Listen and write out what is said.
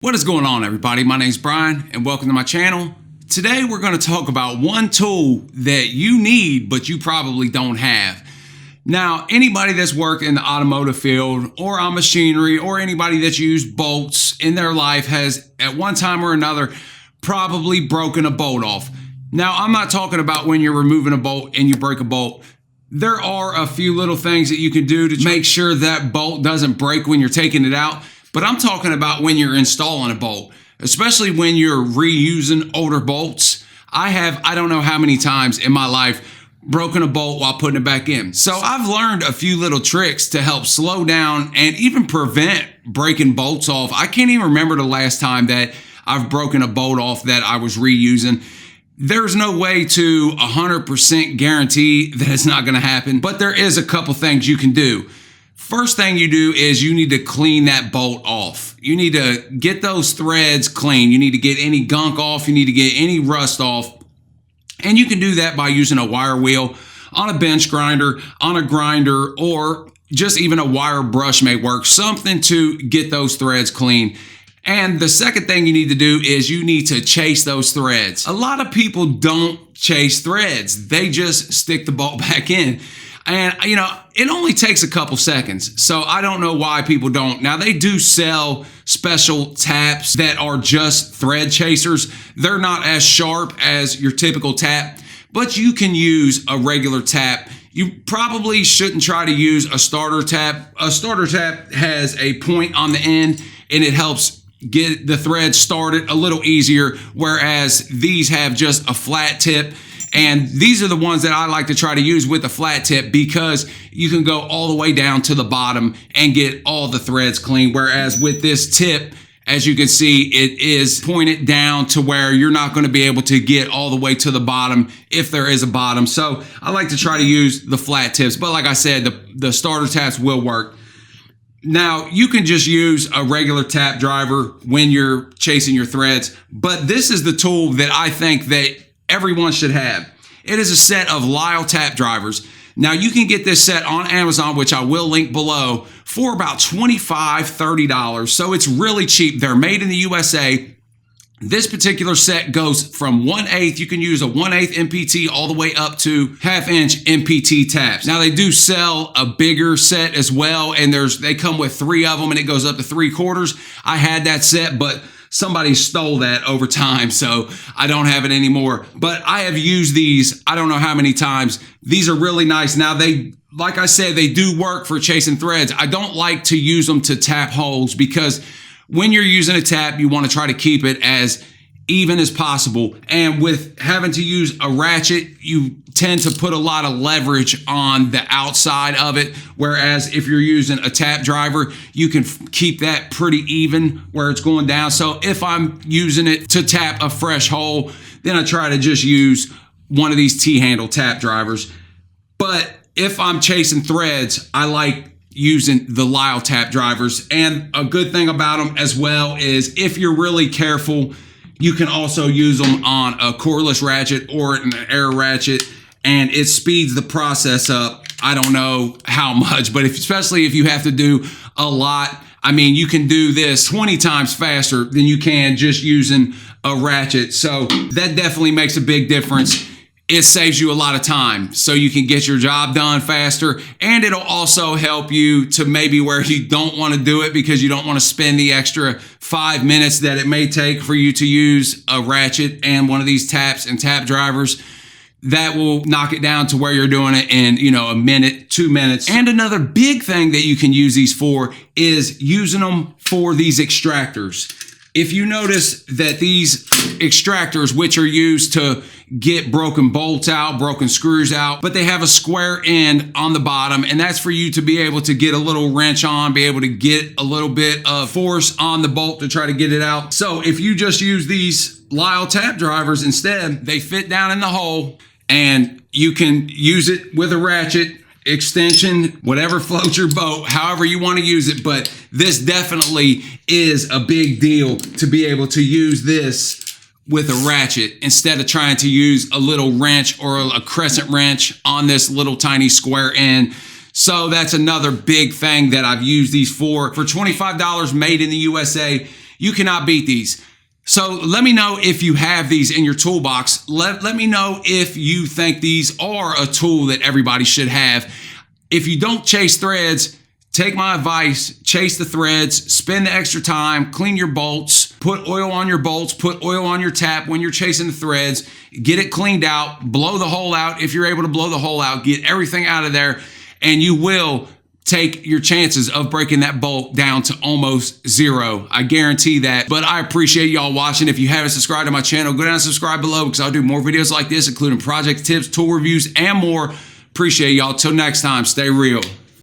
What is going on, everybody? My name's Brian and welcome to my channel. Today we're going to talk about one tool that you need but you probably don't have. Now, anybody that's worked in the automotive field or on machinery or anybody that's used bolts in their life has at one time or another probably broken a bolt off. Now, I'm not talking about when you're removing a bolt and you break a bolt. There are a few little things that you can do to make sure that bolt doesn't break when you're taking it out. But I'm talking about when you're installing a bolt, especially when you're reusing older bolts. I don't know how many times in my life broken a bolt while putting it back in. So I've learned a few little tricks to help slow down and even prevent breaking bolts off. I can't even remember the last time that I've broken a bolt off that I was reusing. There's no way to 100% guarantee that it's not going to happen, but there is a couple things you can do. First thing you do is you need to clean that bolt off. You need to get those threads clean. You need to get any gunk off. You need to get any rust off. And you can do that by using a wire wheel on a bench grinder, on a grinder, or just even a wire brush may work. Something to get those threads clean. And the second thing you need to do is you need to chase those threads. A lot of people don't chase threads. They just stick the bolt back in. And, you know, it only takes a couple seconds. So I don't know why people don't. Now, they do sell special taps that are just thread chasers. They're not as sharp as your typical tap, but you can use a regular tap. You probably shouldn't try to use a starter tap. A starter tap has a point on the end and it helps get the thread started a little easier, whereas these have just a flat tip. And these are the ones that I like to try to use with a flat tip because you can go all the way down to the bottom and get all the threads clean. Whereas with this tip, as you can see, it is pointed down to where you're not going to be able to get all the way to the bottom if there is a bottom. So I like to try to use the flat tips. But like I said, the starter taps will work. Now, you can just use a regular tap driver when you're chasing your threads. But this is the tool that I think that everyone should have. It is a set of Lisle tap drivers. Now, you can get this set on Amazon, which I will link below, for about $25, $30. So it's really cheap. They're made in the USA. This particular set goes from 1/8. You can use a 1/8 MPT all the way up to 1/2-inch MPT taps. Now, they do sell a bigger set as well, and they come with 3 of them, and it goes up to 3/4. I had that set, but somebody stole that over time, so I don't have it anymore. But I have used these, I don't know how many times. These are really nice. Now, like I said, they do work for chasing threads. I don't like to use them to tap holes because when you're using a tap, you want to try to keep it as even as possible. And with having to use a ratchet, you tend to put a lot of leverage on the outside of it. Whereas if you're using a tap driver, you can keep that pretty even where it's going down. So if I'm using it to tap a fresh hole, then I try to just use one of these T-handle tap drivers. But if I'm chasing threads, I like using the Lisle tap drivers. And a good thing about them as well is if you're really careful, you can also use them on a cordless ratchet or an air ratchet, and it speeds the process up. I don't know how much, but especially if you have to do a lot, I mean, you can do this 20 times faster than you can just using a ratchet. So that definitely makes a big difference. It saves you a lot of time, so you can get your job done faster, and it'll also help you to maybe where you don't want to do it because you don't want to spend the extra 5 minutes that it may take for you to use a ratchet and one of these taps and tap drivers. That will knock it down to where you're doing it in, you know, a minute, 2 minutes. And another big thing that you can use these for is using them for these extractors. If you notice that these extractors, which are used to get broken bolts out, broken screws out, but they have a square end on the bottom, and that's for you to be able to get a little wrench on, be able to get a little bit of force on the bolt to try to get it out. So if you just use these Lisle tap drivers instead, they fit down in the hole, and you can use it with a ratchet, extension, whatever floats your boat, however you want to use it. But this definitely is a big deal to be able to use this with a ratchet instead of trying to use a little wrench or a crescent wrench on this little tiny square end. So that's another big thing that I've used these for. For $25 made in the USA, You cannot beat these. So let me know if you have these in your toolbox. Let me know if you think these are a tool that everybody should have. If you don't chase threads, take my advice, chase the threads, spend the extra time, clean your bolts, put oil on your bolts, put oil on your tap when you're chasing the threads, get it cleaned out, blow the hole out. If you're able to blow the hole out, get everything out of there, and you will take your chances of breaking that bolt down to almost zero. I guarantee that. But I appreciate y'all watching. If you haven't subscribed to my channel, go down and subscribe below, because I'll do more videos like this, including project tips, tool reviews, and more. Appreciate y'all. Till next time, stay real.